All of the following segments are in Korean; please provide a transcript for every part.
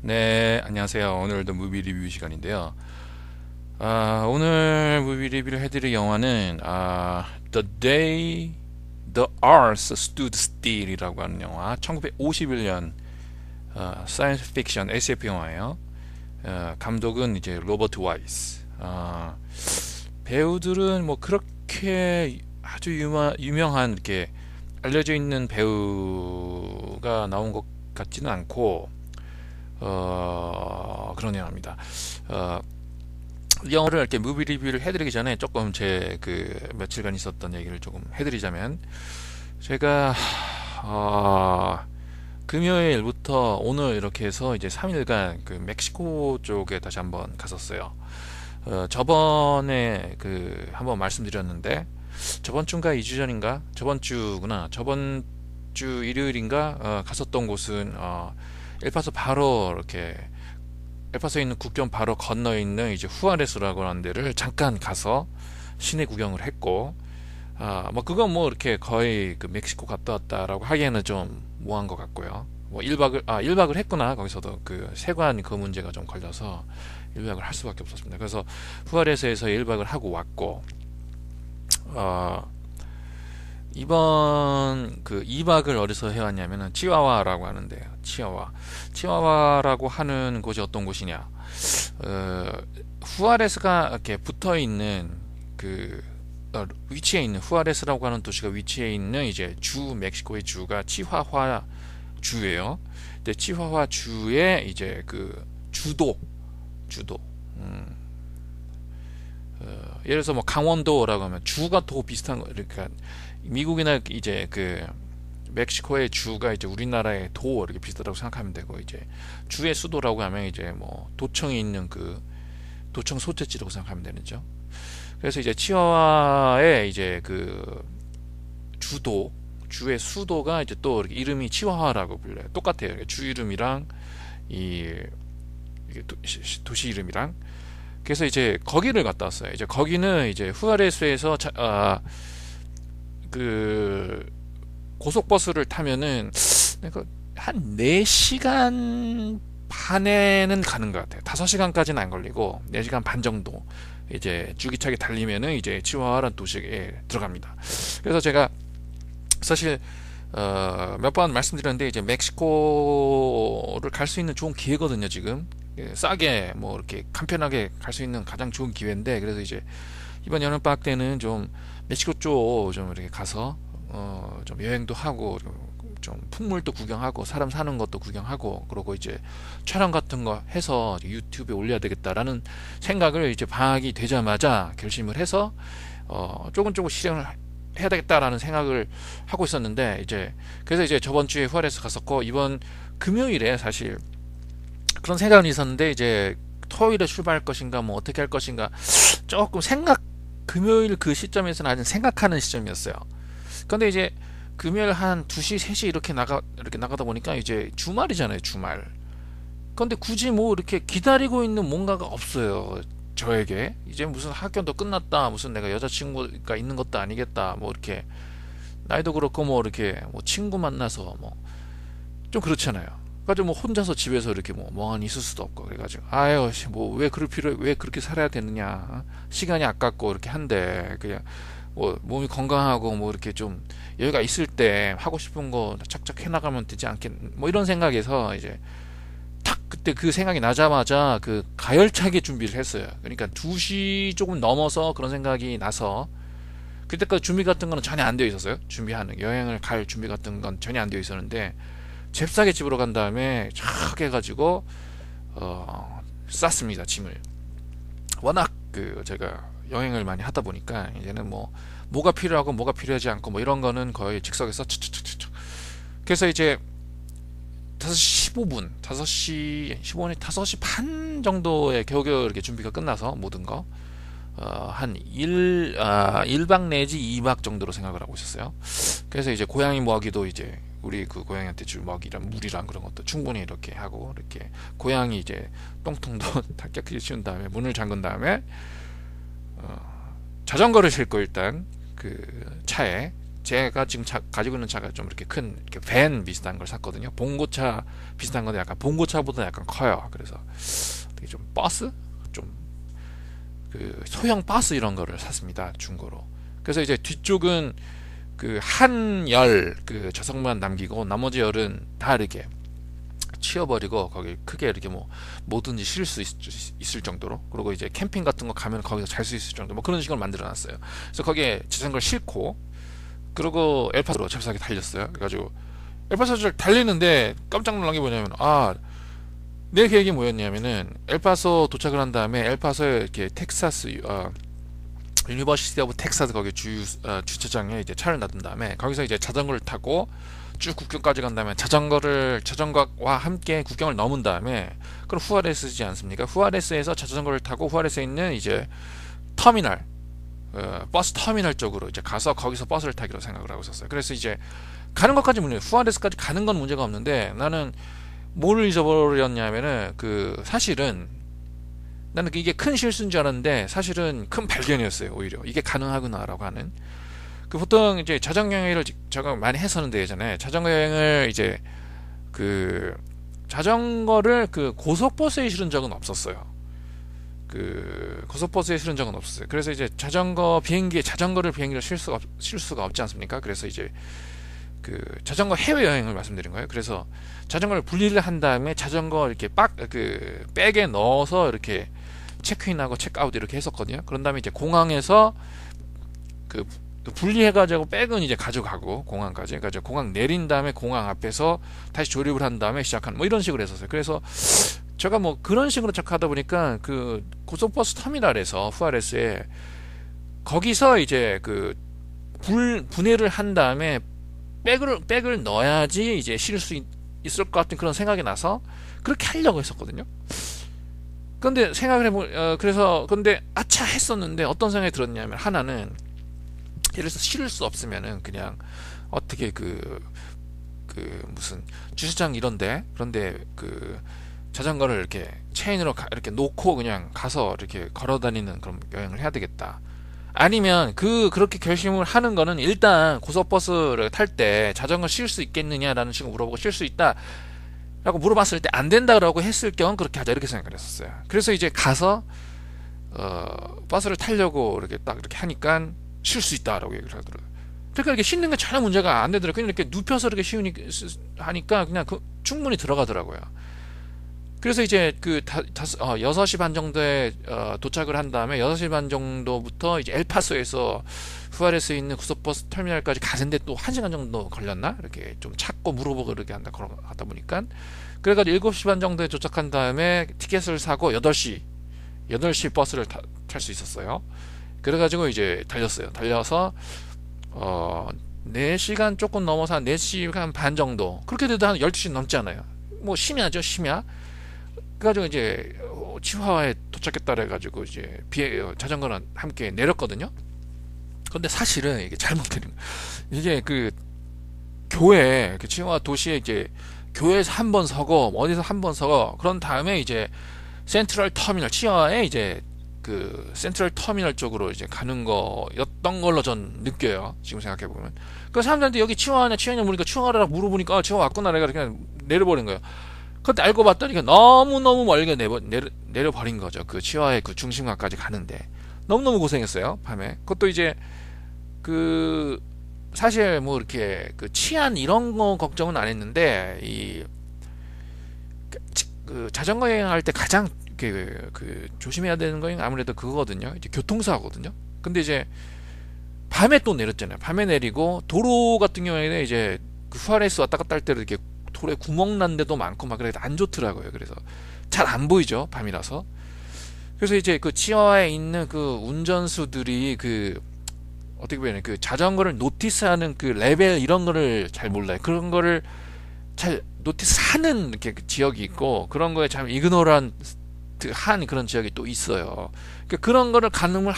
네, 안녕하세요. 오늘도 무비 리뷰 시간인데요. 오늘 무비 리뷰를 해드릴 영화는 The Day the Earth Stood Still이라고 하는 영화, 1951년 사이언스 픽션 SF 영화예요. 감독은 이제 로버트 와이스. 배우들은 뭐 그렇게 아주 유명한 이렇게 알려져 있는 배우가 나온 것 같지는 않고 그런 영화입니다. 어, 이 영화를 이렇게 무비 리뷰를 해드리기 전에 조금 제 그 며칠간 있었던 얘기를 조금 해드리자면, 제가 금요일부터 오늘 이렇게 해서 이제 3일간 그 멕시코 쪽에 다시 한번 갔었어요. 저번에 그 한번 말씀드렸는데, 저번 주인가 2주 전인가, 저번 주구나, 저번 주 일요일인가 갔었던 곳은 엘파소 바로 이렇게 엘파소에 있는 국경 바로 건너 있는 이제 후아레스라고 하는 데를 잠깐 가서 시내 구경을 했고, 뭐 그건 뭐 이렇게 거의 그 멕시코 갔다 왔다라고 하기에는 좀 뭐한 것 같고요. 뭐 1박을 했구나. 거기서도 그 세관 그 문제가 좀 걸려서 1박을 할 수밖에 없었습니다. 그래서 후아레스에서 1박을 하고 왔고, 어, 이번 그 2박을 어디서 해왔냐면은 치와와라고 하는데요. 치와와라고 하는 곳이 어떤 곳이냐? 후아레스가 이렇게 붙어 있는 그 위치에 있는, 후아레스라고 하는 도시가 위치해 있는 이제 주, 멕시코의 주가 치화화 주예요. 근데 치화화 주의 이제 그 주도. 음, 예를 들어서 뭐 강원도라고 하면 주가 더 비슷한 거. 그러니까 미국이나 이제 그 멕시코의 주가 이제 우리나라의 도 이렇게 비슷하다고 생각하면 되고, 이제 주의 수도라고 하면 이제 뭐 도청이 있는 그 도청 소재지라고 생각하면 되는죠. 그래서 이제 치와와의 이제 그 주의 수도가 이제 또 이렇게 이름이 치와와라고 불려요. 똑같아요. 주 이름이랑 이 도시 이름이랑. 그래서 이제 거기를 갔다 왔어요. 이제 거기는 이제 후아레스에서 그 고속버스를 타면은 한 4시간 반에는 가는 것 같아요. 5시간까지는 안 걸리고 4시간 반 정도 이제 줄기차게 달리면은 이제 치와와라는 도시에 들어갑니다. 그래서 제가 사실 몇 번 말씀드렸는데, 이제 멕시코를 갈 수 있는 좋은 기회거든요. 지금 싸게 뭐 이렇게 간편하게 갈 수 있는 가장 좋은 기회인데, 그래서 이제 이번 여름방학 때는 좀 멕시코 쪽 좀 이렇게 가서 좀 여행도 하고 좀 풍물도 구경하고 사람 사는 것도 구경하고, 그러고 이제 촬영 같은 거 해서 유튜브에 올려야 되겠다라는 생각을 이제 방학이 되자마자 결심을 해서 조금 실행을 해야 되겠다라는 생각을 하고 있었는데, 이제 그래서 이제 저번 주에 후아레스 갔었고, 이번 금요일에 사실 그런 생각은 있었는데, 이제 토요일에 출발할 것인가 뭐 어떻게 할 것인가 조금 금요일 그 시점에서는 아직 생각하는 시점이었어요. 근데 이제 금요일 한 2시 3시 이렇게 나가다 보니까 이제 주말이잖아요, 주말. 근데 굳이 뭐 이렇게 기다리고 있는 뭔가가 없어요, 저에게. 이제 무슨 학교도 끝났다, 무슨 내가 여자친구가 있는 것도 아니겠다, 뭐 이렇게 나이도 그렇고 뭐 이렇게 뭐 친구 만나서 뭐 좀 그렇잖아요. 그래가지고 뭐 혼자서 집에서 이렇게 뭐 멍하니 있을 수도 없고, 그래가지고 아유 뭐 왜 그렇게 살아야 되느냐, 시간이 아깝고 이렇게 한데 그냥 뭐 몸이 건강하고 뭐 이렇게 좀 여유가 있을 때 하고 싶은 거 착착 해나가면 되지 않겠, 뭐 이런 생각에서 이제 탁 그때 그 생각이 나자마자 그 가열차게 준비를 했어요. 그러니까 2시 조금 넘어서 그런 생각이 나서, 그때까지 준비 같은 거는 전혀 안 되어 있었어요. 준비하는 여행을 갈 준비 같은 건 전혀 안 되어 있었는데, 잽싸게 집으로 간 다음에 촥 해가지고 쌌습니다, 짐을. 워낙 그 제가 여행을 많이 하다 보니까 이제는 뭐가 필요하고 뭐가 필요하지 않고 뭐 이런 거는 거의 즉석에서 촥촥촥촥. 그래서 이제 5시 15분, 5시 15분에 5시 반 정도에 겨우겨우 이렇게 준비가 끝나서 모든 거 한 1박 내지 2박 정도로 생각을 하고 있었어요. 그래서 이제 고양이 먹이도 이제 우리 그 고양이한테 줄 먹이랑 물이랑 그런 것도 충분히 이렇게 하고, 이렇게 고양이 이제 똥통도 다 깨끗이 치운 다음에 문을 잠근 다음에 자전거를 싣고 일단 그 차에 제가 지금 가지고 있는 차가 좀 이렇게 큰 이렇게 밴 비슷한 걸 샀거든요. 봉고차 비슷한 건데 약간 봉고차보다 약간 커요. 그래서 되게 좀 버스 좀 그 소형 버스 이런 거를 샀습니다. 중고로. 그래서 이제 뒤쪽은 그 한 열 그 좌석만 남기고 나머지 열은 다 이렇게 치워버리고 거기 크게 이렇게 뭐 뭐든지 쉴 수 있을 정도로, 그리고 이제 캠핑 같은 거 가면 거기서 잘 수 있을 정도 뭐 그런 식으로 만들어 놨어요. 그래서 거기에 자전거를 싣고 그리고 엘파소로 잽싸게 달렸어요. 그래가지고 엘파소를 달리는데 깜짝 놀란 게 뭐냐면, 내 계획이 뭐였냐면은 엘파소 도착을 한 다음에 엘파소에 이렇게 텍사스 유니버시티 오브 텍사스 거기 주차장에 이제 차를 놔둔 다음에 거기서 이제 자전거를 타고 쭉 국경까지 간 다음에 자전거와 함께 국경을 넘은 다음에 그럼 후아레스지 않습니까? 후아레스에서 자전거를 타고 후아레스에 있는 이제 터미널 버스 터미널 쪽으로 이제 가서 거기서 버스를 타기로 생각을 하고 있었어요. 그래서 이제 가는 것까지 문제, 후아레스까지 가는 건 문제가 없는데 나는 뭘 잊어버렸냐면은 그 사실은 나는 이게 큰 실수인 줄 알았는데 사실은 큰 발견이었어요. 오히려 이게 가능하구나라고 하는. 그 보통 이제 자전거 여행을 제가 많이 했었는데 예전에 자전거 여행을 이제 그 자전거를 그 고속버스에 실은 적은 없었어요. 그 고속버스에 실은 적은 없었어요. 그래서 이제 자전거를 비행기로 실 수가 없지 않습니까? 그래서 이제 그 자전거 해외 여행을 말씀드린 거예요. 그래서 자전거를 분리를 한 다음에 자전거 이렇게 백에 넣어서 이렇게 체크인하고 체크아웃 이렇게 했었거든요. 그런 다음에 이제 공항에서 그 분리해가지고 백은 이제 가져가고 공항까지, 그러니까 공항 내린 다음에 공항 앞에서 다시 조립을 한 다음에 시작하는 뭐 이런 식으로 했었어요. 그래서 제가 뭐 그런 식으로 착하다 보니까 그 고속버스 터미널에서 후아레스에 거기서 이제 그 분해를 한 다음에 백을 넣어야지 이제 실을 수 있을 것 같은 그런 생각이 나서 그렇게 하려고 했었거든요. 근데 근데 아차 했었는데 어떤 생각이 들었냐면, 하나는 예를 들어서 실을 수 없으면은 그냥 어떻게 무슨 주차장 그런데 그 자전거를 이렇게 체인으로 이렇게 놓고 그냥 가서 이렇게 걸어 다니는 그런 여행을 해야 되겠다. 아니면 그렇게 결심을 하는 거는 일단 고속버스를 탈 때 자전거 실 수 있겠느냐라는 식으로 물어보고 실 수 있다 라고 물어봤을 때 안 된다라고 했을 경우 그렇게 하자 이렇게 생각을 했었어요. 그래서 이제 가서 버스를 타려고 이렇게 딱 이렇게 하니까 쉴 수 있다라고 얘기를 하더라고요. 그러니까 이렇게 씻는 게 전혀 문제가 안 되더라고요. 그냥 이렇게 눕혀서 이렇게 하니까 그냥 충분히 들어가더라고요. 그래서 이제 6시 반 정도에 도착을 한 다음에 6시 반 정도부터 이제 엘파소에서 후아레스에 있는 고속버스 터미널까지 가는데 또 1시간 정도 걸렸나? 이렇게 좀 찾고 물어보고 이렇게 하다 보니까, 그래가지고 7시 반 정도에 도착한 다음에 티켓을 사고 8시 버스를 탈 수 있었어요. 그래가지고 이제 달려서 4시간 조금 넘어서 한 4시간 반 정도, 그렇게 돼도 한 12시 넘지 않아요. 뭐 심야죠, 심야. 그래가지고 이제 치와와에 도착했다 그래가지고 이제 자전거는 함께 내렸거든요. 근데 사실은 이게 잘못된 이게 그 치와와 도시에 이제 교회에서 한 번 서고 어디서 한 번 서고 그런 다음에 이제 센트럴 터미널 치와와에 이제 그 센트럴 터미널 쪽으로 이제 가는 거였던 걸로 전 느껴요. 지금 생각해 보면. 그 사람들한테 여기 치와와냐 물으니까 치와와라 물어보니까 치와와 왔구나 내가 그냥 내려버린 거예요. 근데 알고 봤더니 너무너무 멀게 내려버린 거죠. 그 치와와의 그 중심가까지 가는데 너무너무 고생했어요, 밤에. 그것도 이제 사실 뭐 이렇게 그 치안 이런 거 걱정은 안 했는데 그 자전거 여행할 때 가장 조심해야 되는 건 아무래도 그거거든요. 이제 교통사고거든요. 근데 이제 밤에 또 내렸잖아요. 밤에 내리고 도로 같은 경우에는 이제 그 후아레스 왔다 갔다 할 때도 이렇게 도로에 구멍 난 데도 많고 막 그래서 안 좋더라고요. 그래서 잘 안 보이죠, 밤이라서. 그래서 이제 그 치와와에 있는 그 운전수들이 어떻게 보면 그 자전거를 노티스하는 그 레벨 이런 거를 잘 몰라요. 그런 거를 잘 노티스하는 이렇게 지역이 있고 그런 거에 참 이그노란트 한 그런 지역이 또 있어요. 그런 거를 가늠을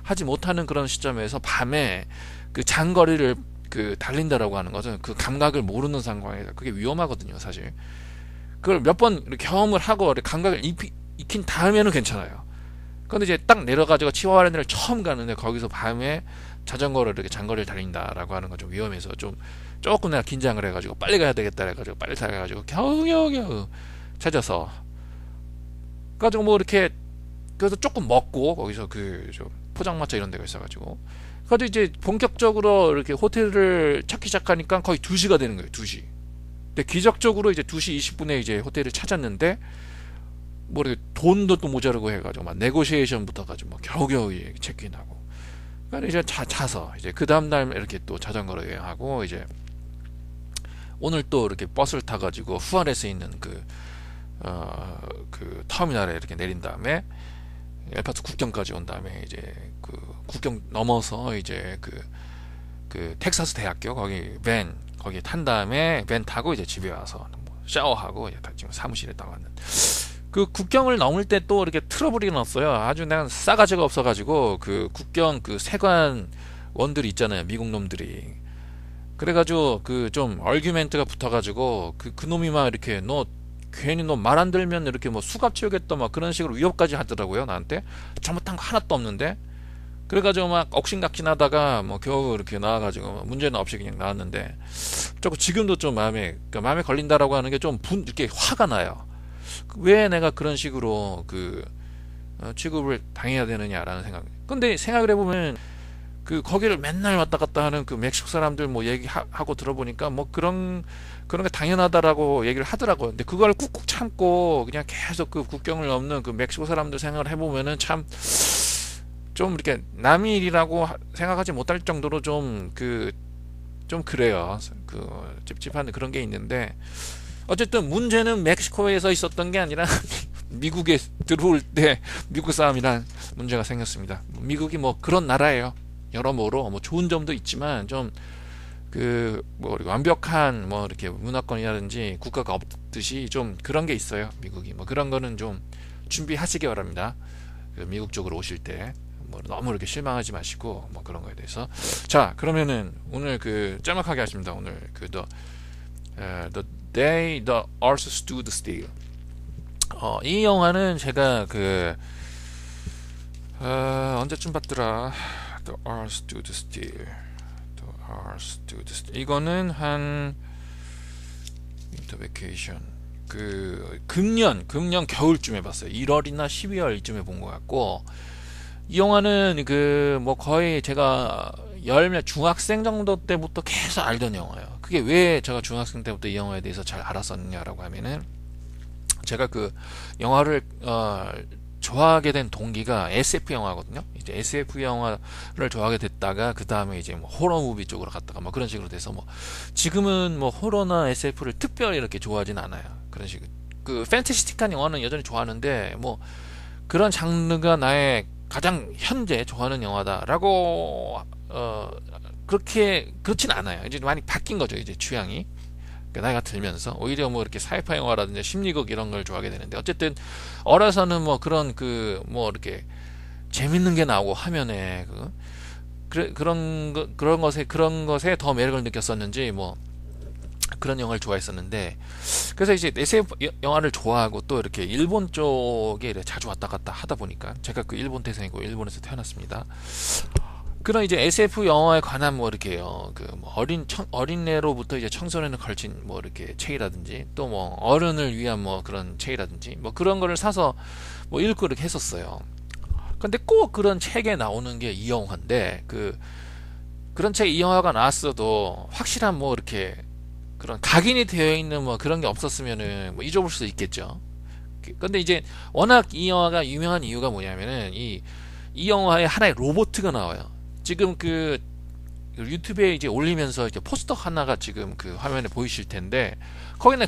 하지 못하는 그런 시점에서 밤에 그 장거리를 달린다라고 하는 것은 그 감각을 모르는 상황에서 그게 위험하거든요, 사실. 그걸 몇 번 경험을 하고 감각을 익힌 다음에는 괜찮아요. 근데 이제 딱 내려가지고 치와와랜드를 처음 가는데 거기서 밤에 자전거를 이렇게 장거리를 달린다라고 하는 건 좀 위험해서 조금 내가 긴장을 해가지고 빨리 가야 되겠다 해가지고 빨리 타가지고 겨우겨우 찾아서 가지고 뭐 이렇게 그래서 조금 먹고 거기서 그 좀 포장마차 이런 데가 있어가지고 그래서 이제 본격적으로 이렇게 호텔을 찾기 시작하니까 거의 2시가 되는 거예요. 2시. 근데 기적적으로 이제 2시 20분에 이제 호텔을 찾았는데 뭐 이렇게 돈도 또 모자르고 해가지고 막 네고시에이션부터 가지고 막 겨우겨우 체크인하고 그러니까 이제 자서 이제 그 다음날 이렇게 또 자전거로 여행하고 이제 오늘 또 이렇게 버스를 타가지고 후아레스에 있는 그 터미널에 이렇게 내린 다음에 엘파소 국경까지 온 다음에 이제 그 국경 넘어서 이제 그 텍사스 대학교 거기 거기 탄 다음에 밴 타고 이제 집에 와서 뭐 샤워하고 이제 지금 사무실에 딱 왔는데 그 국경을 넘을 때 또 이렇게 트러블이 났어요. 아주 내가 싸가지가 없어가지고 그 국경 그 세관 원들이 있잖아요. 미국 놈들이. 그래가지고 그 좀 얼규멘트가 붙어가지고 그 놈이 막 이렇게 너 괜히 너 말 안 들면 이렇게 뭐 수갑 채우겠다 막 그런 식으로 위협까지 하더라고요. 나한테 잘못한 거 하나도 없는데. 그래가지고 막 억신각신하다가 뭐 겨우 이렇게 나와가지고 문제는 없이 그냥 나왔는데 조금 지금도 좀 마음에 걸린다라고 하는 게 좀 이렇게 화가 나요. 왜 내가 그런 식으로 취급을 당해야 되느냐라는 생각. 근데 생각을 해보면 그 거기를 맨날 왔다 갔다 하는 그 멕시코 사람들 뭐 얘기하고 들어보니까 뭐 그런 게 당연하다라고 얘기를 하더라고요. 근데 그걸 꾹꾹 참고 그냥 계속 그 국경을 넘는 그 멕시코 사람들 생각을 해보면은 참 좀 이렇게 남의 일이라고 생각하지 못할 정도로 좀 그래요. 그 찝찝한 그런 게 있는데 어쨌든 문제는 멕시코에서 있었던 게 아니라 미국에 들어올 때 미국 사람이란 문제가 생겼습니다. 미국이 뭐 그런 나라예요. 여러모로 뭐 좋은 점도 있지만 좀 뭐 완벽한 뭐 이렇게 문화권이라든지 국가가 없듯이 좀 그런 게 있어요. 미국이 뭐 그런 거는 좀 준비하시기 바랍니다. 그 미국 쪽으로 오실 때 뭐 너무 이렇게 실망하지 마시고 뭐 그런 거에 대해서. 자, 그러면은 오늘 짤막하게 하십니다. 오늘 The Day the Earth Stood Still. 이 영화는 제가 언제쯤 봤더라. The Earth Stood Still. The Earth Stood Still. 이거는 한 Winter Vacation. 금년 겨울쯤에 봤어요. 1월이나 12월 이쯤에 본 것 같고, 이 영화는 뭐 거의 제가 중학생 정도 때부터 계속 알던 영화예요. 그게 왜 제가 중학생 때부터 이 영화에 대해서 잘 알았었느냐라고 하면은 제가 그 영화를 좋아하게 된 동기가 SF 영화거든요. 이제 SF 영화를 좋아하게 됐다가 그 다음에 이제 뭐 호러 무비 쪽으로 갔다가 뭐 그런 식으로 돼서 뭐 지금은 뭐 호러나 SF를 특별히 이렇게 좋아하진 않아요. 그런 식으로 판타스틱한 영화는 여전히 좋아하는데 뭐 그런 장르가 나의 가장 현재 좋아하는 영화다라고 그렇진 않아요. 이제 많이 바뀐 거죠. 이제 취향이. 나이가 들면서 오히려 뭐 이렇게 사이파 영화라든지 심리극 이런 걸 좋아하게 되는데 어쨌든 어려서는 뭐 그런 뭐 이렇게 재밌는 게 나오고 화면에 그런 것에 더 매력을 느꼈었는지 뭐 그런 영화를 좋아했었는데, 그래서 이제 SF 영화를 좋아하고 또 이렇게 일본 쪽에 자주 왔다 갔다 하다 보니까 제가 일본 태생이고 일본에서 태어났습니다. 그런 이제 SF 영화에 관한 뭐 이렇게 뭐 어린애로부터 이제 청소년을 걸친 뭐 이렇게 책이라든지 또 뭐 어른을 위한 뭐 그런 책이라든지 뭐 그런 거를 사서 뭐 읽고 이렇게 했었어요. 근데 꼭 그런 책에 나오는 게 이 영화인데 그런 책 이 영화가 나왔어도 확실한 뭐 이렇게 그런 각인이 되어 있는 뭐 그런 게 없었으면은 뭐 잊어볼 수도 있겠죠. 근데 이제 워낙 이 영화가 유명한 이유가 뭐냐면은 이 영화에 하나의 로봇가 나와요. 지금 유튜브에 이제 올리면서 이제 포스터 하나가 지금 화면에 보이실 텐데 거기는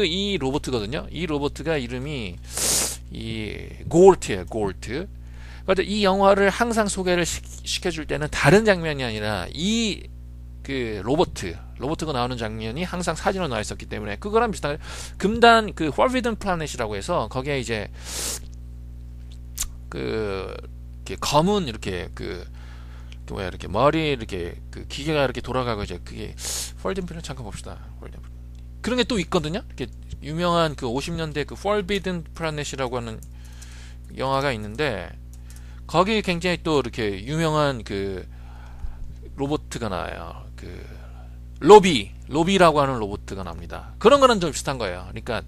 이 로봇거든요. 이 로봇가 이름이 골트예요. 골트. 그래서 이 영화를 항상 소개를 시켜줄 때는 다른 장면이 아니라 로봇가 나오는 장면이 항상 사진으로 나와 있었기 때문에 그거랑 비슷한 금단 Forbidden Planet이라고 해서 거기에 이제 이렇게 검은 이렇게 이렇게 머리 이렇게 기계가 이렇게 돌아가고 이제 그게 Forbidden Planet 잠깐 봅시다. 그런 게 또 있거든요. 이렇게 유명한 50년대 Forbidden Planet이라고 하는 영화가 있는데 거기 굉장히 또 이렇게 유명한 로보트가 나와요. 로비라고 하는 로보트가 나옵니다. 그런 거는 좀 비슷한 거예요. 그러니까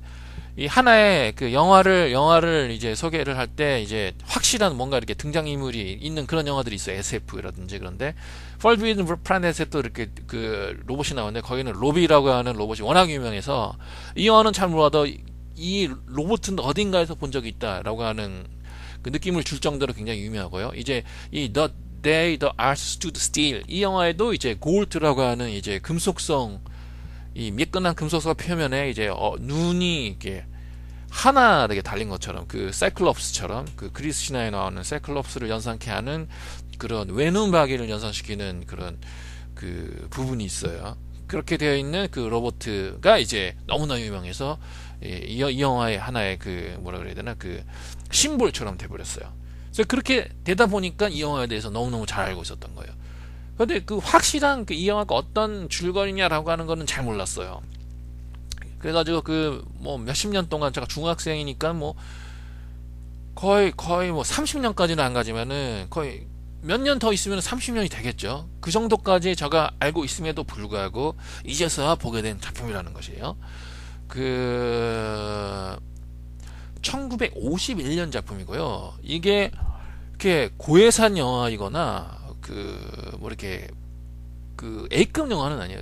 이 하나의 그 영화를 이제 소개를 할 때 이제 확실한 뭔가 이렇게 등장인물이 있는 그런 영화들이 있어요. SF라든지. 그런데 폴비드 플래넷에 또 이렇게 그 로봇이 나오는데 거기는 로비라고 하는 로봇이 워낙 유명해서 이 영화는 잘 몰라도 이 로봇은 어딘가에서 본 적이 있다라고 하는 그 느낌을 줄 정도로 굉장히 유명하고요. 이제 이 The Day the Earth Stood Still 이 영화에도 이제 골드라고 하는 이제 금속성 이 미끈한 금속성 표면에 이제 눈이 이렇게 하나 이렇게 달린 것처럼 그 사이클롭스처럼 그 그리스 신화에 나오는 사이클롭스를 연상케 하는 그런 외눈박이를 연상시키는 그런 그 부분이 있어요. 그렇게 되어 있는 그 로봇가 이제 너무나 유명해서 이 영화의 하나의 그 뭐라 그래야 되나 그 심볼처럼 돼버렸어요. 그래서 그렇게 되다 보니까 이 영화에 대해서 너무너무 잘 알고 있었던 거예요. 근데 그 확실한 그 이 영화가 어떤 줄거리냐라고 하는 거는 잘 몰랐어요. 그래가지고 그 뭐 몇십 년 동안 제가 중학생이니까 뭐 거의 뭐 30년까지는 안 가지만은 거의 몇 년 더 있으면 30년이 되겠죠. 그 정도까지 제가 알고 있음에도 불구하고 이제서야 보게 된 작품이라는 것이에요. 그 1951년 작품이고요. 이게 이렇게 고해산 영화이거나 그 뭐 이렇게 그 A급 영화는 아니에요.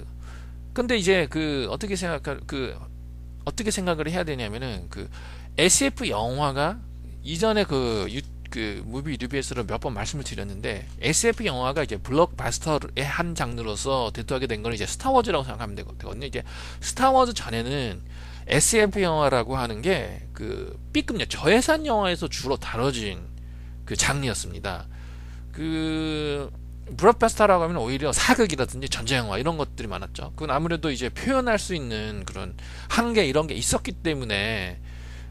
근데 이제 그 어떻게 생각을 해야 되냐면은 그 SF 영화가 이전에 그 무비 리뷰에서 몇 번 말씀을 드렸는데 SF 영화가 이제 블록바스터의 한 장르로서 대두하게 된 거는 이제 스타워즈라고 생각하면 되거든요. 이제 스타워즈 전에는 SF 영화라고 하는 게 그 B급 저예산 영화에서 주로 다뤄진 그 장르였습니다. 그 블록바스터라고 하면 오히려 사극이라든지 전쟁 영화 이런 것들이 많았죠. 그건 아무래도 이제 표현할 수 있는 그런 한계 이런 게 있었기 때문에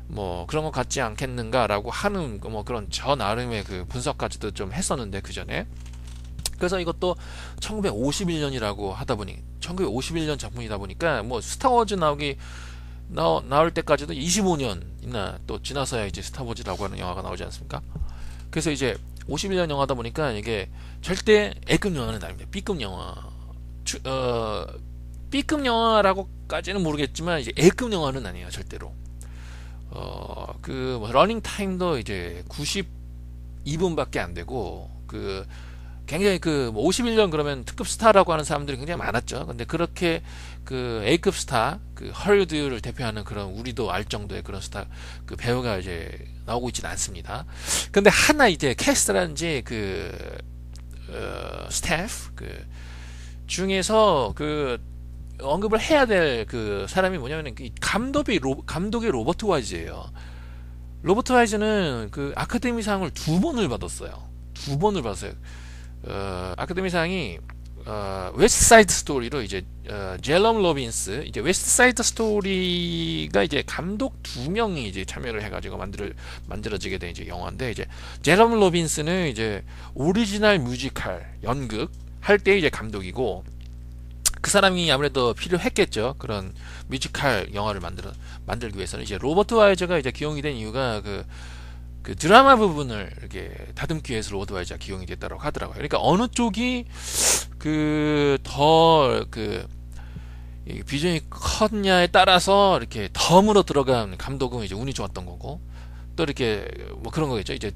뭐 그런 것 같지 않겠는가라고 하는 뭐 그런 저 나름의 그 분석까지도 좀 했었는데 그 전에. 그래서 이것도 1951년이라고 하다 보니 1951년 작품이다 보니까 뭐 스타워즈 나올 때까지도 25년이나 또 지나서야 이제 스타워즈라고 하는 영화가 나오지 않습니까? 그래서 이제 51년 영화다 보니까 이게 절대 A급 영화는 아닙니다. B급 영화. B급 영화라고까지는 모르겠지만 이제 A급 영화는 아니에요. 절대로. 뭐 러닝 타임도 이제 92분밖에 안 되고 그 굉장히 뭐 51년 그러면 특급 스타라고 하는 사람들이 굉장히 많았죠. 근데 그렇게 그 A급 스타, 그 헐리우드를 대표하는 그런 우리도 알 정도의 그런 스타 그 배우가 이제 나오고 있지는 않습니다. 근데 하나 이제 캐스트라든지 스태프 그 중에서 그 언급을 해야 될 그 사람이 뭐냐면 감독이 로버트 와이즈예요. 로버트 와이즈는 그 아카데미상을 2번을 받았어요. 2번을 받았어요. 아카데미상이 웨스트 사이드 스토리로 이제 제롬 로빈스 이제 웨스트 사이드 스토리가 이제 감독 2명이 이제 참여를 해가지고 만들어지게 된 이제 영화인데 이제 제롬 로빈스는 이제 오리지널 뮤지컬 연극 할 때 이제 감독이고 그 사람이 아무래도 필요했겠죠. 그런 뮤지컬 영화를 만들기 위해서는 이제 로버트 와이저가 이제 기용이 된 이유가 그 드라마 부분을 이렇게 다듬기 위해서 로버트 와이저가 기용이 됐다고 하더라고요. 그러니까 어느 쪽이 더 비중이 컸냐에 따라서 이렇게 덤으로 들어간 감독은 이제 운이 좋았던 거고 또 이렇게 뭐 그런 거겠죠. 이제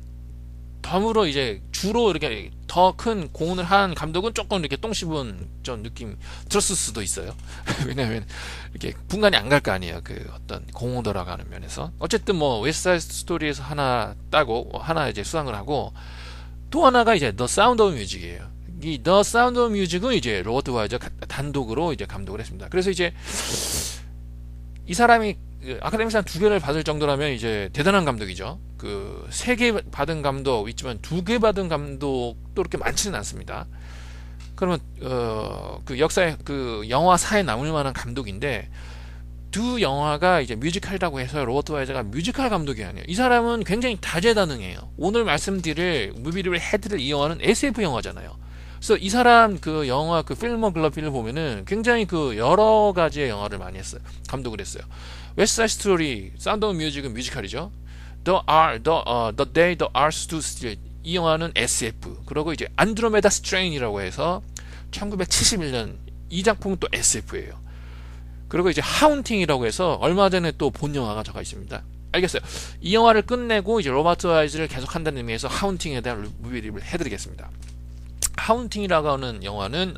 덤으로 이제 주로 이렇게 더 큰 공헌을 한 감독은 조금 이렇게 똥 씹은 좀 느낌 들었을 수도 있어요. 왜냐면 이렇게 분간이 안 갈 거 아니에요. 그 어떤 공헌 돌아가는 면에서. 어쨌든 뭐 웨스트사이드 스토리에서 하나 따고 하나 이제 수상을 하고 또 하나가 이제 The Sound of Music이에요. 이 The Sound of Music은 이제 로버트 와이저 단독으로 이제 감독을 했습니다. 그래서 이제 이 사람이 아카데미상 2개를 받을 정도라면 이제 대단한 감독이죠. 그 3개 받은 감독 있지만 2개 받은 감독도 그렇게 많지는 않습니다. 그러면 그 역사에 그 영화사에 남을 만한 감독인데 두 영화가 이제 뮤지컬이라고 해서 로버트 와이저가 뮤지컬 감독이 아니에요. 이 사람은 굉장히 다재다능해요. 오늘 말씀드릴 무비를 해드릴 이 영화는 SF 영화잖아요. 그래서 이 사람 그 영화 그 필모그래피를 보면은 굉장히 그 여러 가지의 영화를 많이 했어요. 감독을 했어요. 웨스트사이드 스토리, 사운드 오브 뮤직은 뮤지컬이죠. The Day the Earth Stood Still 이 영화는 SF. 그리고 이제 안드로메다 스트레인이라고 해서 1971년 이 작품은 또 SF예요. 그리고 이제 하운팅이라고 해서 얼마 전에 또 본 영화가 저가 있습니다. 알겠어요. 이 영화를 끝내고 이제 로버트 와이즈를 계속 한다는 의미에서 하운팅에 대한 무비 리뷰를 해드리겠습니다. 하운팅이라고 하는 영화는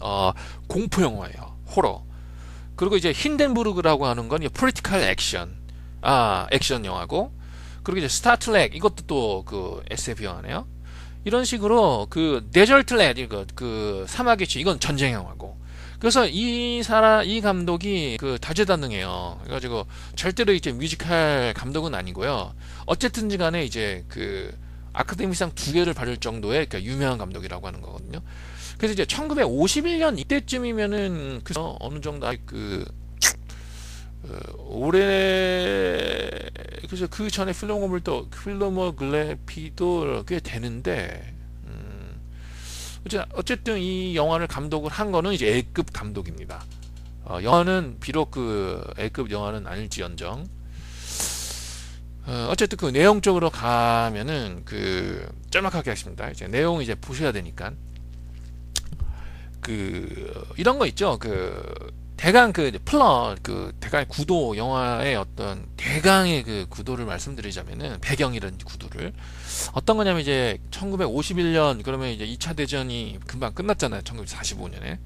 공포 영화예요. 호러. 그리고 이제 힌덴부르그라고 하는 건 프리티컬 액션, 액션 영화고, 그리고 이제 스타트랙 이것도 또 그 SF 영화네요. 이런 식으로 그 데절트랙 그 사막의 쥐 이건 전쟁 영화고. 그래서 이 감독이 그 다재다능해요. 그래가지고 절대로 이제 뮤지컬 감독은 아니고요. 어쨌든지 간에 이제 그 아카데미상 2개를 받을 정도의 그 유명한 감독이라고 하는 거거든요. 그래서 이제 1951년 이때쯤이면은 그 어느 정도 올해 그래서 그 전에 필로모글래피도 꽤 되는데 어쨌든 이 영화를 감독을 한 거는 이제 A급 감독입니다. 영화는 비록 그 A급 영화는 아닐지언정 어쨌든 그 내용적으로 가면은 그 짤막하게 하겠습니다. 이제 내용 이제 보셔야 되니까 그 이런 거 있죠. 그 대강 그 플롯 그 대강의 구도 영화의 어떤 대강의 그 구도를 말씀드리자면은 배경이라는 구도를 어떤 거냐면 이제 1951년 그러면 이제 2차 대전이 금방 끝났잖아요. 1945년에.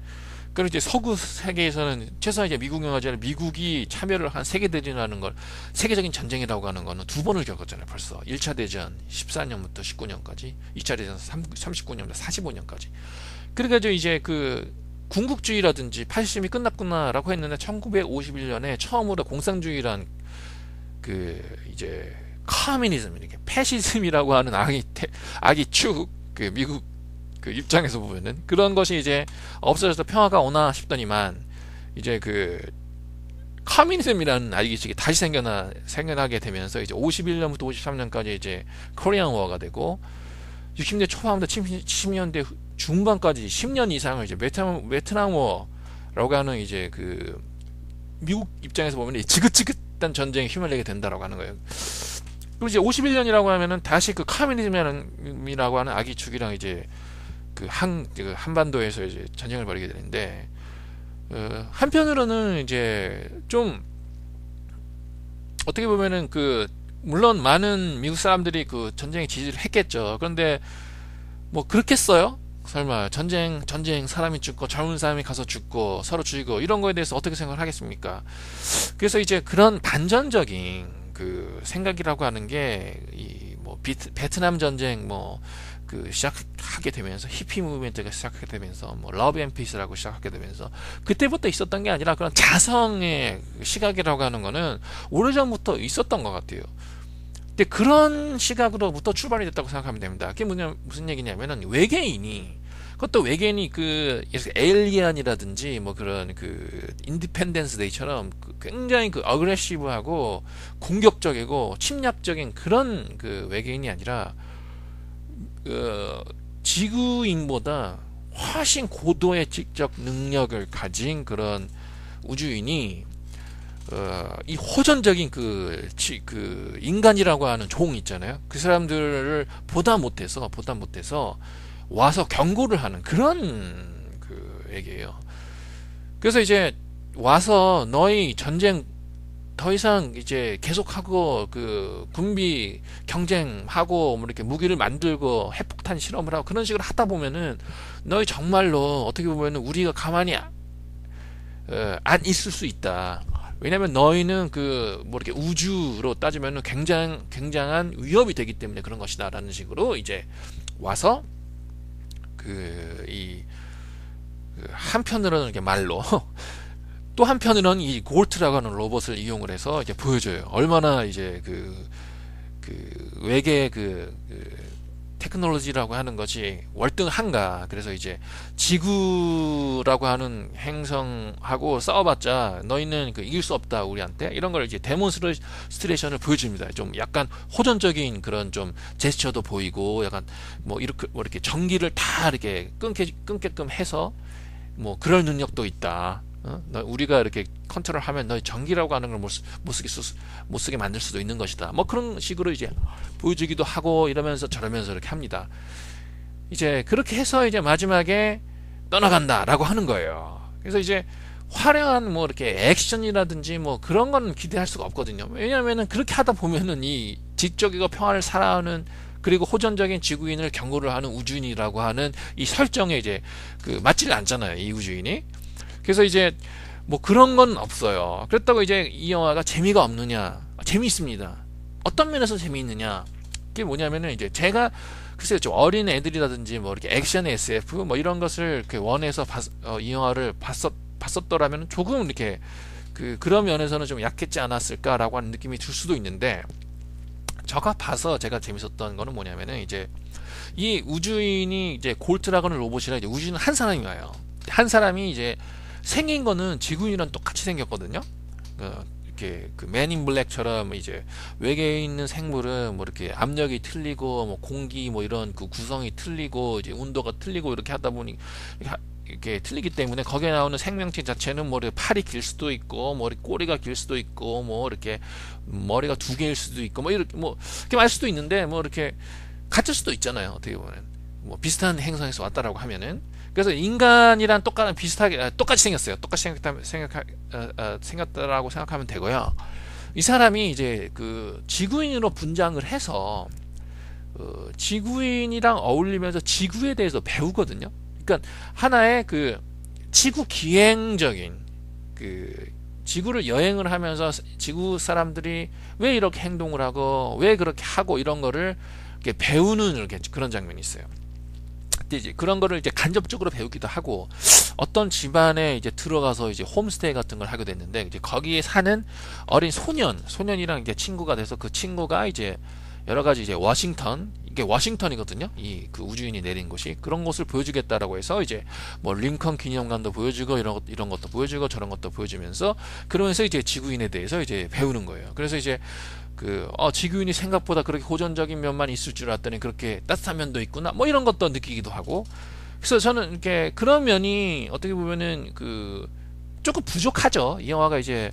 그리고 이제 서구 세계에서는 최소한 이제 미국 영화제는 미국이 참여를 한 세계대전이라는 걸 세계적인 전쟁이라고 하는 거는 2번을 겪었잖아요. 벌써 1차 대전 14년부터 19년까지, 2차 대전 39년부터 45년까지. 그래가지고 이제 그 군국주의라든지 파시즘이 끝났구나라고 했는데 1951년에 처음으로 공산주의란 그 이제 커뮤니즘 이렇게 패시즘이라고 하는 악이 축 그 미국 그 입장에서 보면은 그런 것이 이제 없어져서 평화가 오나 싶더니만 이제 그 커뮤니즘이라는 악의식이 다시 생겨나게 되면서 이제 51년부터 53년까지 이제 코리안 워가 되고 60년대 초반부터 70년대 중반까지 10년 이상을 이제 베트남 워라고 하는 이제 그 미국 입장에서 보면 지긋지긋한 전쟁에 휘말리게 된다라고 하는 거예요. 그리고 이제 51년이라고 하면은 다시 그 커뮤니즘이라고 하는 악의 축이랑 이제 그 한반도에서 이제 전쟁을 벌이게 되는데 한편으로는 이제 좀 어떻게 보면은 그 물론 많은 미국 사람들이 그 전쟁에 지지를 했겠죠. 그런데 뭐 그렇겠어요? 설마 전쟁 사람이 죽고 젊은 사람이 가서 죽고 서로 죽이고 이런 거에 대해서 어떻게 생각을 하겠습니까? 그래서 이제 그런 반전적인 그 생각이라고 하는 게 이 뭐 베트남 전쟁 뭐 그 시작하게 되면서 히피 무브먼트가 시작하게 되면서 뭐 러브 앤 피스라고 시작하게 되면서 그때부터 있었던 게 아니라 그런 자성의 시각이라고 하는 거는 오래전부터 있었던 것 같아요. 근데 그런 시각으로부터 출발이 됐다고 생각하면 됩니다. 그게 무슨 얘기냐면은 그것도 외계인이 그 에일리언이라든지 뭐 그런 그 인디펜던스 데이처럼 굉장히 그 어그레시브하고 공격적이고 침략적인 그런 그 외계인이 아니라 지구인보다 훨씬 고도의 지적 능력을 가진 그런 우주인이 이 호전적인 그 인간이라고 하는 종 있잖아요. 그 사람들을 보다 못해서 와서 경고를 하는 그런 그 얘기예요. 그래서 이제 와서 너희 전쟁 더 이상 이제 계속하고 그 군비 경쟁하고 뭐 이렇게 무기를 만들고 핵폭탄 실험을 하고 그런 식으로 하다 보면은 너희 정말로 어떻게 보면은 우리가 가만히 안 있을 수 있다. 왜냐면 너희는 그 뭐 이렇게 우주로 따지면은 굉장한 위협이 되기 때문에 그런 것이다라는 식으로 이제 와서 한편으로는 이렇게 말로 또 한편으로는 이 골트라고 하는 로봇을 이용을 해서 이제 보여줘요. 얼마나 이제 그 외계 테크놀로지라고 하는 것이 월등한가. 그래서 이제 지구라고 하는 행성하고 싸워봤자 너희는 이길 수 없다 우리한테 이런 걸 이제 데몬스트레이션을 보여줍니다. 좀 약간 호전적인 그런 좀 제스처도 보이고 약간 뭐 이렇게 전기를 다 이렇게 끊게끔 해서 뭐 그럴 능력도 있다. 우리가 이렇게 컨트롤하면 너희 전기라고 하는 걸 못 쓰게 만들 수도 있는 것이다. 뭐 그런 식으로 이제 보여주기도 하고 이러면서 저러면서 이렇게 합니다. 이제 그렇게 해서 이제 마지막에 떠나간다라고 하는 거예요. 그래서 이제 화려한 뭐 이렇게 액션이라든지 뭐 그런 거는 기대할 수가 없거든요. 왜냐하면은 그렇게 하다 보면은 이 지적이고 평화를 사랑하는 그리고 호전적인 지구인을 경고를 하는 우주인이라고 하는 이 설정에 이제 그 맞지를 않잖아요, 이 우주인이. 그래서 이제 뭐 그런 건 없어요. 그렇다고 이제 이 영화가 재미가 없느냐? 재미있습니다. 어떤 면에서 재미있느냐? 그게 뭐냐면은 이제 제가 글쎄요, 좀 어린 애들이라든지 뭐 이렇게 액션 SF 뭐 이런 것을 이렇게 원해서 이 영화를 봤었더라면 조금 이렇게 그런 면에서는 좀 약했지 않았을까라고 하는 느낌이 들 수도 있는데, 제가 봐서 제가 재밌었던 거는 뭐냐면은 이제 이 우주인이 이제 골드라곤 로봇이라 이제 우주인 한 사람이 와요. 한 사람이 이제 생긴 거는 지구인이랑 똑같이 생겼거든요. 이렇게 그 맨인 블랙처럼 이제 외계에 있는 생물은 뭐 이렇게 압력이 틀리고 뭐 공기 뭐 이런 그 구성이 틀리고 이제 온도가 틀리고 이렇게 하다 보니 이렇게 틀리기 때문에 거기에 나오는 생명체 자체는 뭐 이렇게 팔이 길 수도 있고 뭐 이렇게 꼬리가 길 수도 있고 뭐 이렇게 머리가 두 개일 수도 있고 뭐 이렇게 뭐 이렇게 말 수도 있는데 뭐 이렇게 같을 수도 있잖아요. 어떻게 보면 뭐 비슷한 행성에서 왔다라고 하면은. 그래서 인간이랑 똑같이 생겼어요. 똑같이 생겼다라고 생각하면 되고요. 이 사람이 이제 그 지구인으로 분장을 해서 지구인이랑 어울리면서 지구에 대해서 배우거든요. 그러니까 하나의 그 지구 기행적인 그 지구를 여행을 하면서 지구 사람들이 왜 이렇게 행동을 하고 왜 그렇게 하고 이런 거를 이렇게 배우는 이렇게 그런 장면이 있어요. 이제 그런 거를 이제 간접적으로 배우기도 하고, 어떤 집안에 이제 들어가서 이제 홈스테이 같은 걸 하게 됐는데, 이제 거기에 사는 어린 소년이랑 이제 친구가 돼서 그 친구가 이제 여러 가지 이제 이게 워싱턴이거든요. 이 그 우주인이 내린 곳이 그런 곳을 보여주겠다라고 해서 이제 뭐 링컨 기념관도 보여주고 이런 것도 보여주고 저런 것도 보여주면서 그러면서 이제 지구인에 대해서 이제 배우는 거예요. 그래서 이제 지구인이 생각보다 그렇게 호전적인 면만 있을 줄 알았더니 그렇게 따뜻한 면도 있구나 뭐 이런 것도 느끼기도 하고. 그래서 저는 이렇게 그런 면이 어떻게 보면은 조금 부족하죠. 이 영화가 이제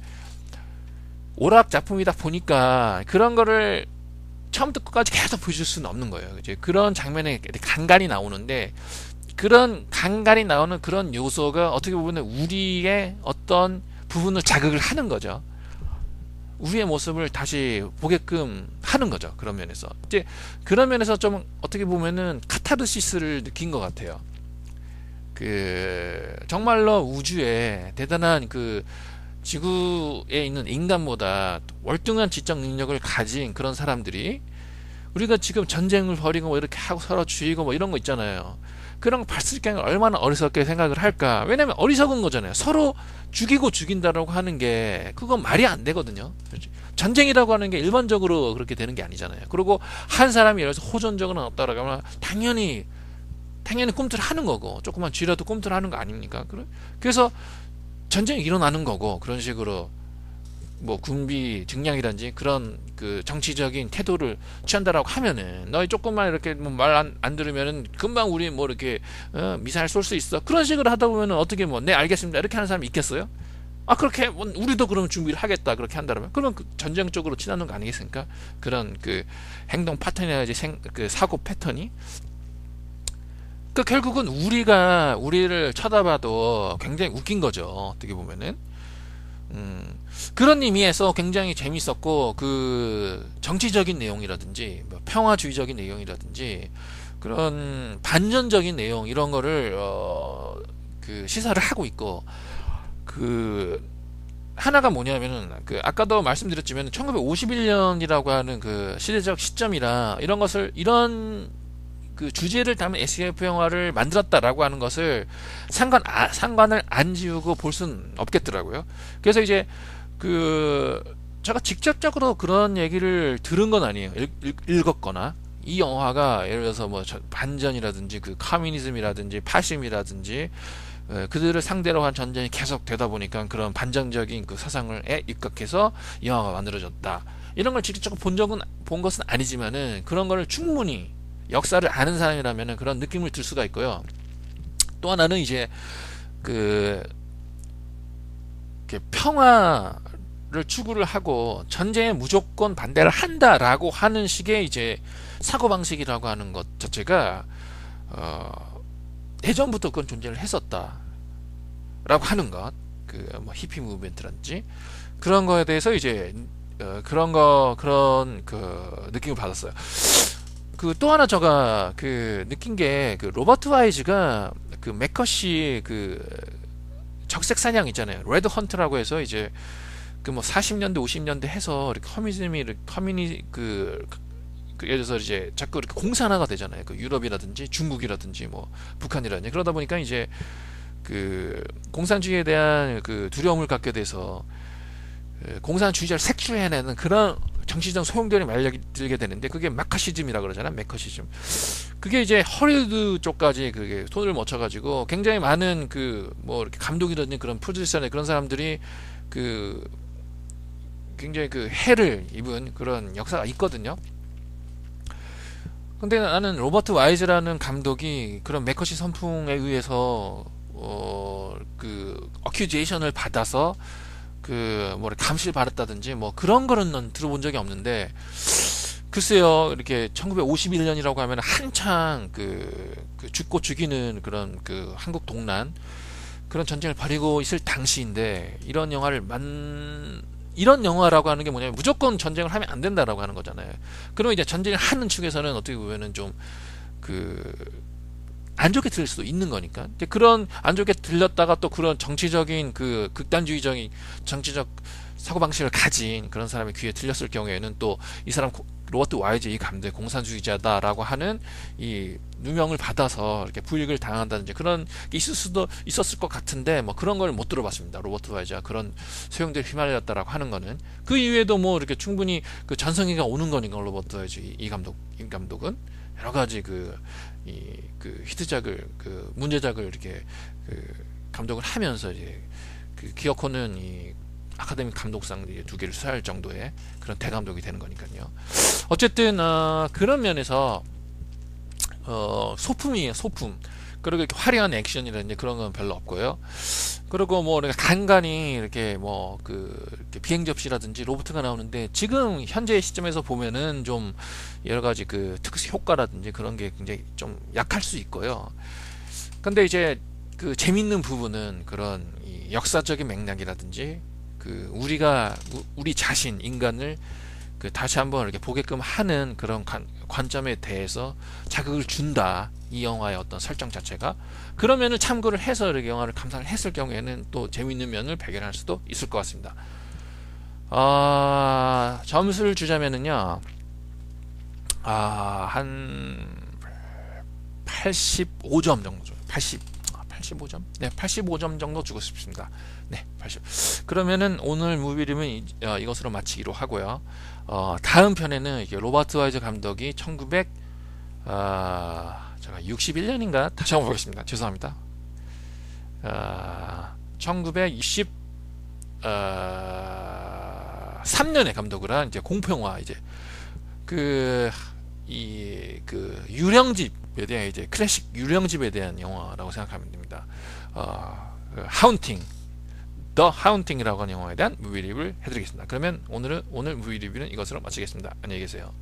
오락 작품이다 보니까 그런 거를 처음부터 끝까지 계속 보여줄 수는 없는 거예요. 이제 그런 장면에 간간히 나오는데, 그런 간간히 나오는 그런 요소가 어떻게 보면 우리의 어떤 부분을 자극을 하는 거죠. 우리의 모습을 다시 보게끔 하는 거죠. 그런 면에서 이제 그런 면에서 좀 어떻게 보면은 카타르시스를 느낀 것 같아요. 정말로 우주에 대단한 지구에 있는 인간보다 월등한 지적 능력을 가진 그런 사람들이, 우리가 지금 전쟁을 벌이고 뭐 이렇게 하고 서로 죽이고 뭐 이런 거 있잖아요. 그런 거 봤을 때 얼마나 어리석게 생각을 할까. 왜냐면 어리석은 거잖아요. 서로 죽이고 죽인다라고 하는 게 그건 말이 안 되거든요. 전쟁이라고 하는 게 일반적으로 그렇게 되는 게 아니잖아요. 그리고 한 사람이 예를 들어서 호전적으로 없다라고 하면 당연히 꿈틀 하는 거고, 조금만 쥐라도 꿈틀 하는 거 아닙니까? 그래서 전쟁이 일어나는 거고, 그런 식으로 뭐 군비 증량이란지 그런 정치적인 태도를 취한다라고 하면은, 너희 조금만 이렇게 뭐 말 안 들으면은 금방 우리 뭐 이렇게 미사일 쏠 수 있어, 그런 식으로 하다 보면은 어떻게 뭐 네 알겠습니다 이렇게 하는 사람이 있겠어요? 그렇게 뭐 우리도 그러면 준비를 하겠다 그렇게 한다면, 그러면 전쟁 쪽으로 치닫는 거 아니겠습니까? 그런 행동 패턴이나 사고 패턴이. 결국은 우리를 쳐다봐도 굉장히 웃긴 거죠. 어떻게 보면은. 그런 의미에서 굉장히 재밌었고, 정치적인 내용이라든지 뭐 평화주의적인 내용이라든지 그런 반전적인 내용 이런 거를 시사를 하고 있고, 하나가 뭐냐면은 아까도 말씀드렸지만 1951년이라고 하는 시대적 시점이라 이런 주제를 담은 SF 영화를 만들었다라고 하는 것을 상관을 안 지우고 볼 수는 없겠더라고요. 그래서 이제 제가 직접적으로 그런 얘기를 들은 건 아니에요. 읽었거나. 이 영화가 예를 들어서 뭐 반전이라든지 커뮤니즘이라든지 파심이라든지 그들을 상대로 한 전쟁이 계속 되다 보니까 그런 반전적인 사상을 입각해서 이 영화가 만들어졌다, 이런 걸 직접적으로 본 것은 아니지만은 그런 거를 충분히 역사를 아는 사람이라면 그런 느낌을 들 수가 있고요. 또 하나는 이제 평화를 추구를 하고 전쟁에 무조건 반대를 한다라고 하는 식의 이제 사고방식이라고 하는 것 자체가 예전부터 그건 존재를 했었다라고 하는 것, 그 뭐 히피 무브멘트라든지 그런 거에 대해서 이제 그런 그 느낌을 받았어요. 그 또 하나 제가 그 느낀 게 그 로버트 와이즈가 그 맥커시 그 적색 사냥 있잖아요. 레드 헌트라고 해서 이제 그 뭐 40년대 50년대 해서 이렇게 커뮤니 예를 들어서 이제 자꾸 이렇게 공산화가 되잖아요. 그 유럽이라든지 중국이라든지 뭐 북한이라든지 그러다 보니까 이제 그 공산주의에 대한 그 두려움을 갖게 돼서 공산주의자를 색출해내는 그런 정치적 소용돌이 말려들게 되는데 그게 마카시즘이라 그러잖아. 메커시즘. 그게 이제 허리우드 쪽까지 그게 손을 묻혀가지고 굉장히 많은 그 뭐 이렇게 감독이라든지 그런 프로듀서나 그런 사람들이 그 굉장히 그 해를 입은 그런 역사가 있거든요. 근데 나는 로버트 와이즈라는 감독이 그런 메커시 선풍에 의해서 그 어큐제이션을 받아서 그 뭐 감시를 받았다든지 뭐 그런 거는 난 들어본 적이 없는데 글쎄요 이렇게 1951년이라고 하면 한창 그 죽고 죽이는 그런 그 한국 동란 그런 전쟁을 벌이고 있을 당시인데 이런 영화라고 하는 게 뭐냐면 무조건 전쟁을 하면 안 된다라고 하는 거잖아요. 그러면 이제 전쟁을 하는 측에서는 어떻게 보면은 좀 그 안 좋게 들릴 수도 있는 거니까. 근데 그런 안 좋게 들렸다가 또 그런 정치적인 그 극단주의적인 정치적 사고방식을 가진 그런 사람의 귀에 들렸을 경우에는 또 이 사람 로버트 와이즈 이 감독이 공산주의자다라고 하는 이 누명을 받아서 이렇게 불이익을 당한다든지 그런 게 있었을 것 같은데 뭐 그런 걸 못 들어봤습니다. 로버트 와이즈가 그런 소용돌이 휘말렸다라고 하는 거는 그 이외에도 뭐 이렇게 충분히 그 전성기가 오는 거니까 로버트 와이즈 이 감독은 여러 가지 그 히트작을 그 문제작을 이렇게 그 감독을 하면서 이제 그 기어코는 이 아카데미 감독상 2개를 수여할 정도의 그런 대감독이 되는 거니까요. 어쨌든 그런 면에서 소품이에요, 소품. 그리고 이렇게 화려한 액션이라든지 그런 건 별로 없고요. 그리고 뭐 간간히 이렇게 뭐 이렇게 비행 접시라든지 로봇가 나오는데 지금 현재 시점에서 보면은 좀 여러 가지 그 특수 효과라든지 그런 게 굉장히 좀 약할 수 있고요. 근데 이제 그 재밌는 부분은 그런 이 역사적인 맥락이라든지 그 우리 자신 인간을 그 다시 한번 이렇게 보게끔 하는 그런 관점에 대해서 자극을 준다. 이 영화의 어떤 설정 자체가 그러면은 참고를 해서 이렇게 영화를 감상을 했을 경우에는 또 재미있는 면을 발견할 수도 있을 것 같습니다. 점수를 주자면은요, 한 85점 정도 줘요. 85점? 네, 85점 정도 주고 싶습니다. 네, 80. 그러면은 오늘 무비림은 이것으로 마치기로 하고요. 다음 편에는 이게 로버트 와이즈 감독이 1961년인가 다시 한번 보겠습니다. 죄송합니다. 1913년에 감독을 한 이제 공포영화 이제 그 유령집에 대한 이제 클래식 유령집에 대한 영화라고 생각하면 됩니다. 하운팅, 더 하운팅이라고 하는 영화에 대한 무비 리뷰를 해드리겠습니다. 그러면 오늘 무비 리뷰는 이것으로 마치겠습니다. 안녕히 계세요.